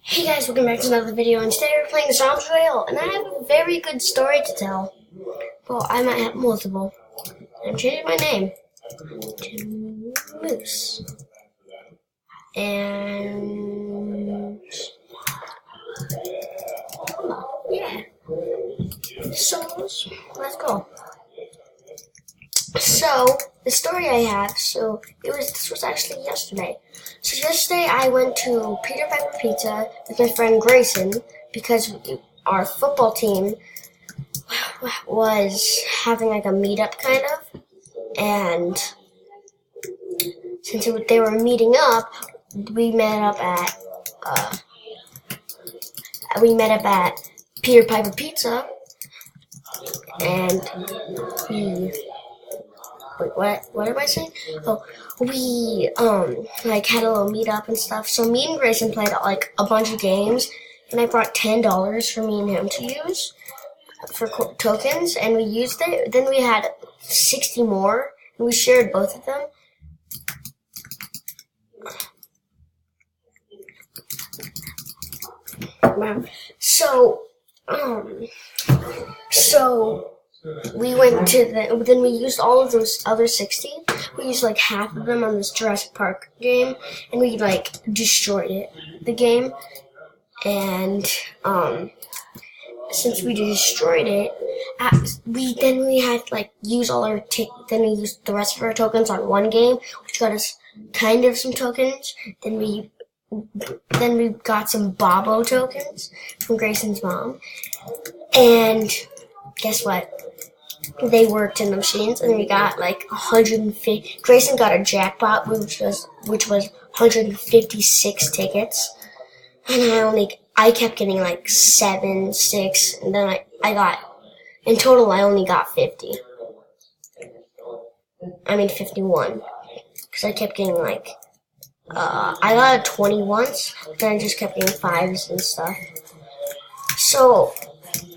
Hey guys, welcome back to another video, and today we're playing Zombs Royale, and I have a very good story to tell. Well, I might have multiple. I'm changing my name to Moose. And yeah. So let's go. So the story I have, this was actually yesterday. So yesterday I went to Peter Piper Pizza with my friend Grayson because our football team was having like a meetup kind of, and since they were meeting up, we met up at Peter Piper Pizza, and what am I saying? Oh, we had a little meetup and stuff. So me and Grayson played like a bunch of games, and I brought $10 for me and him to use for tokens, and we used it. Then we had 60 more, and we shared both of them. Wow. So we went to then we used all of those other 60. We used like half of them on this Jurassic Park game, and we like destroyed the game. And since we destroyed it, we had like use all our then we used the rest of our tokens on one game, which got us kind of some tokens. Then we got some Bobo tokens from Grayson's mom, and guess what? They worked in the machines, and we got like 150. Grayson got a jackpot, which was 156 tickets, and I kept getting like 7, 6, and then I got, in total I only got 50. 51, because I kept getting like I got a 20 once, then I just kept getting 5s and stuff. So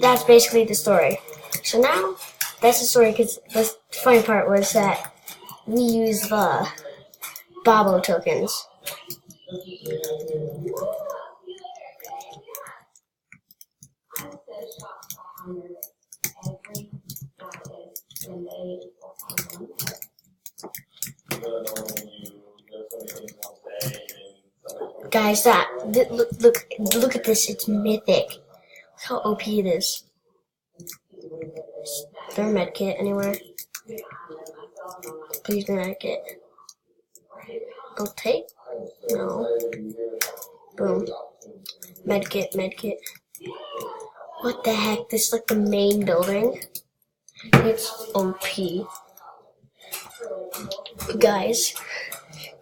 that's basically the story. So now, that's the story, because the funny part was that we used the Bobo tokens. Guys, look at this, it's mythic. Look how OP it is. Is there a medkit anywhere? Please be a medkit. I'll take? No. Boom. Medkit. What the heck? This is like the main building. It's OP. Guys,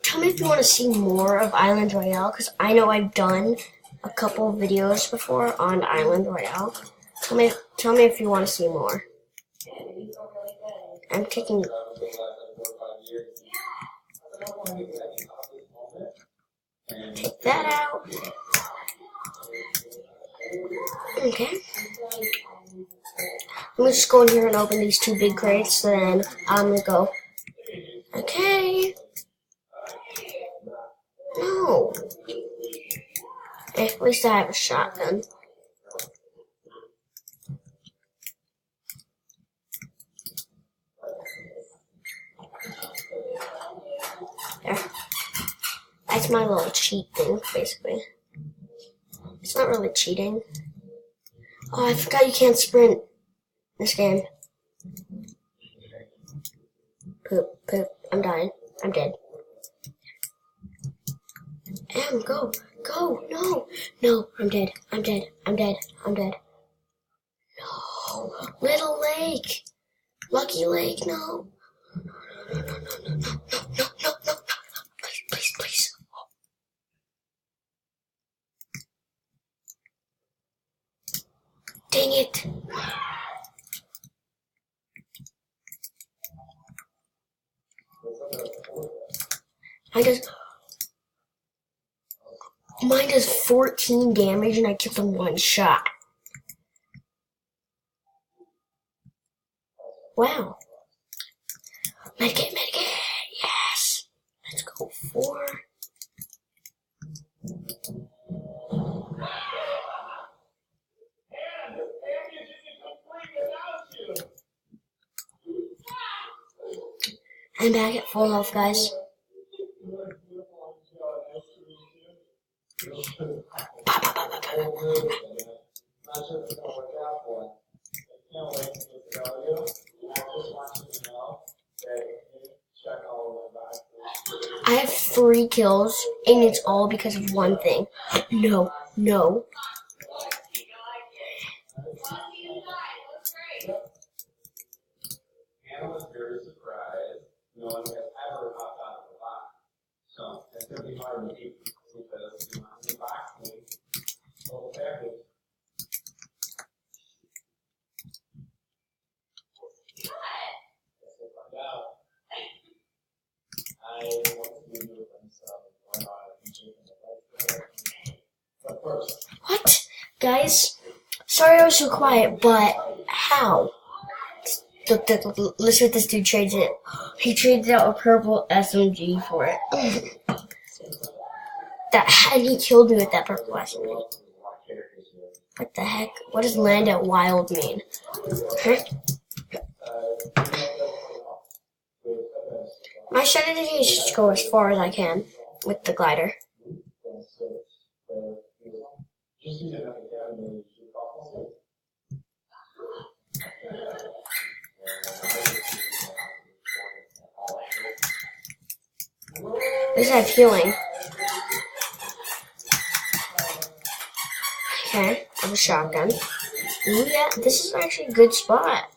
tell me if you want to see more of Island Royale, because I know I've done a couple videos before on Island Royale. Tell me if you want to see more. I'm taking. Take that out. Okay. I'm gonna just go in here and open these 2 big crates, then I'm gonna go. Okay. No. At least I have a shotgun. There. That's my little cheat thing, basically. It's not really cheating. Oh, I forgot you can't sprint this game. Poop. I'm dying. I'm dead. Go. No, I'm dead. No. Little lake. Lucky lake, no. No. Please. Dang it. Mine does 14 damage, and I killed him 1 shot. Wow. Medkit. Yes. Let's go 4. I'm back at full health, guys. I have 3 kills, and it's all because of one thing. No. Anna was very surprised. No one has ever popped out of the box. So it's going to be hard to keep because you want the box and little package. I want to do it but first. What? Guys, sorry I was so quiet, but how? Look, listen what this dude trades it. He traded out a purple SMG for it. And he killed me with that purple SMG. What the heck? What does land at wild mean? Huh? My strategy is just to go as far as I can with the glider. This has healing. Okay, I have a shotgun. Ooh, yeah, this is actually a good spot.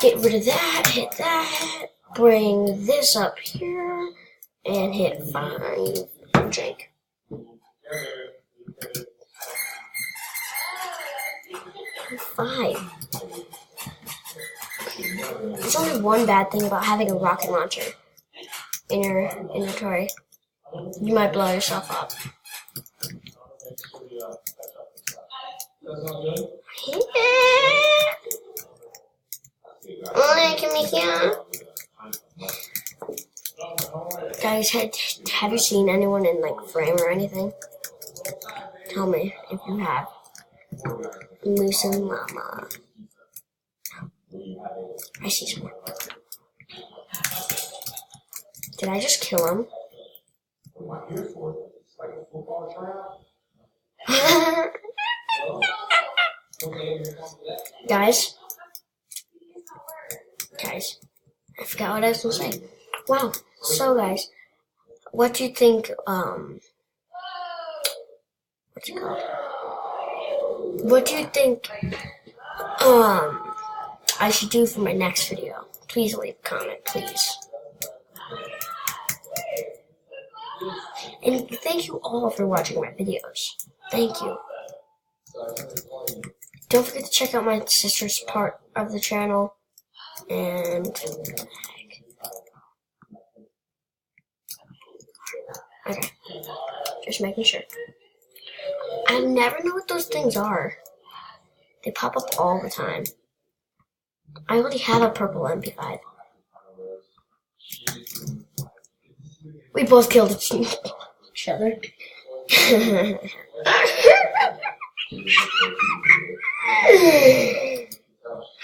Get rid of that, hit that, bring this up here, and hit 5 and drink. 5. There's only one bad thing about having a rocket launcher in your inventory. You might blow yourself up. Guys, have you seen anyone in like frame or anything? Tell me if you have. Listen, mama. I see someone. Did I just kill him? Guys, I forgot what I was gonna say. Wow. So guys, what do you think? What's it called? What do you think? I should do for my next video. Please leave a comment, please. And thank you all for watching my videos. Thank you. Don't forget to check out my sister's part of the channel. And okay, just making sure. I never know what those things are. They pop up all the time. I already have a purple MP5. We both killed each other.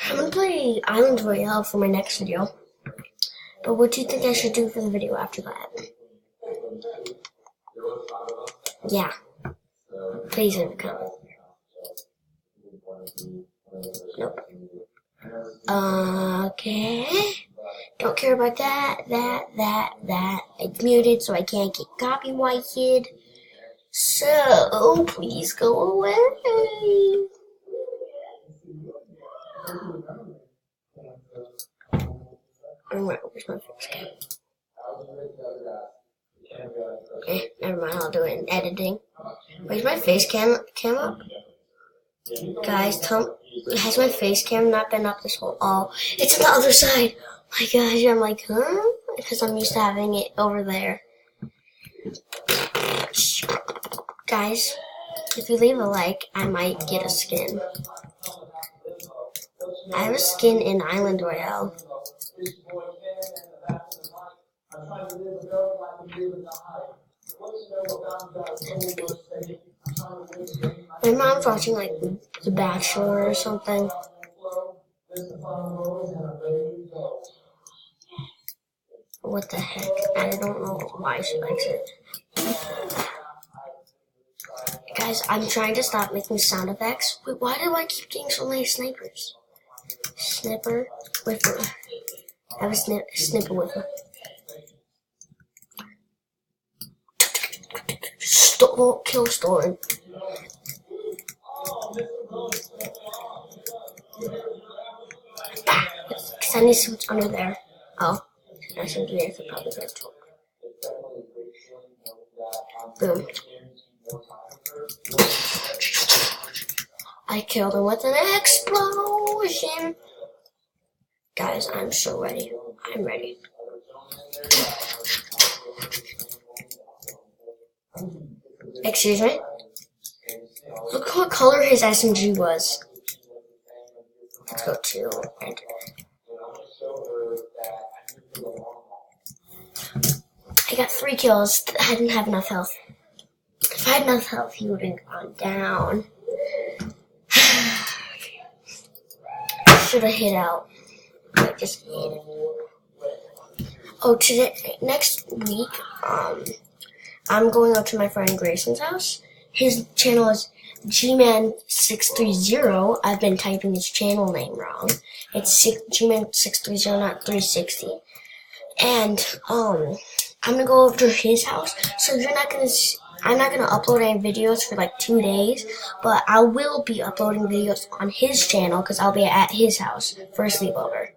I'm gonna play Island Royale for my next video. But what do you think I should do for the video after that? Yeah. Please leave a comment. Nope. Okay. Don't care about that. It's muted so I can't get copyrighted. So, please go away. Where's my face cam? Never mind, I'll do it in editing. Where's my face cam up? Guys, has my face cam not been up this whole... Oh, it's on the other side. My gosh, I'm like, huh? Because I'm used to having it over there. Guys, if you leave a like, I might get a skin. I have a skin in Island Royale. My mom's watching like The Bachelor or something. what the heck? I don't know why she likes it. Guys, I'm trying to stop making sound effects. Wait, why do I keep getting so many snipers? Snipper, whiffer. I have a snipper whiffer. Kill Storm. Because I need to see what's under there. Oh, I think there's probably good too. Boom. I killed him with an explosion. Guys, I'm so ready. I'm ready. Excuse me? Look what color his SMG was. Let's go to red. I got 3 kills. I didn't have enough health. If I had enough health, he would have gone down. Should have hit out. I just hit it. Oh, next week, I'm going up to my friend Grayson's house. His channel is Gman630. I've been typing his channel name wrong. It's Gman630, not 360. And I'm gonna go over to his house. So I'm not gonna upload any videos for like 2 days, but I will be uploading videos on his channel because I'll be at his house for a sleepover.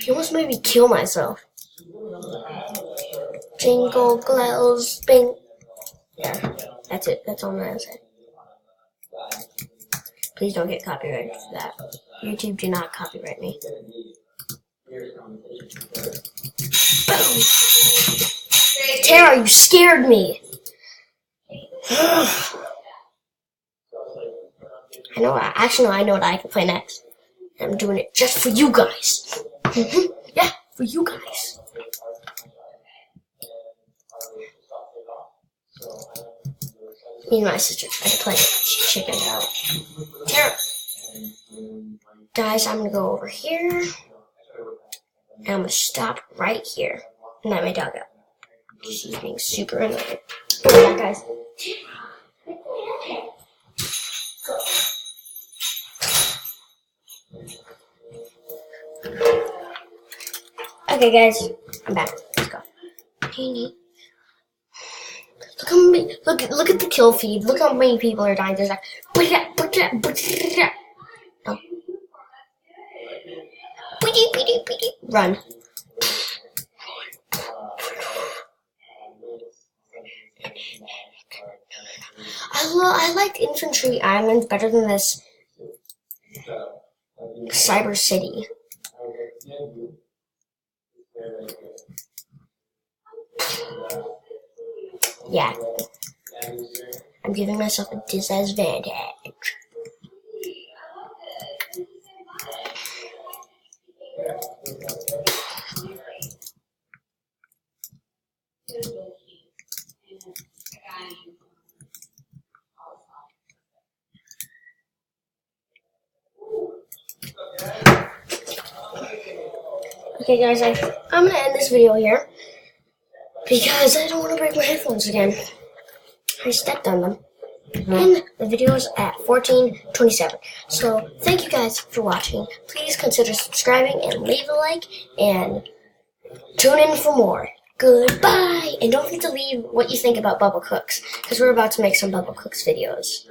He almost made me kill myself. Jingle bells, bing. Yeah, that's it. That's all I'm gonna say. Please don't get copyrighted for that. YouTube, do not copyright me. Boom! Tara, you scared me! I know what I can play next. I'm doing it just for you guys. Yeah, for you guys. Me and my sister tried to play it. She chickened out. Tara. Guys, I'm gonna go over here. And I'm gonna stop right here. And let my dog out. She's being super annoying. Yeah, guys. Okay, guys, I'm back. Let's go. Look at the kill feed. Look how many people are dying. There's like, oh. Run. I liked Infantry Island better than this Cyber City. Yeah. I'm giving myself a disadvantage. Okay, guys, I'm gonna end this video here because I don't want to break my headphones again. I stepped on them. And the video is at 14:27. So, thank you guys for watching. Please consider subscribing and leave a like and tune in for more. Goodbye! And don't forget to leave what you think about Bubble Cooks, because we're about to make some Bubble Cooks videos.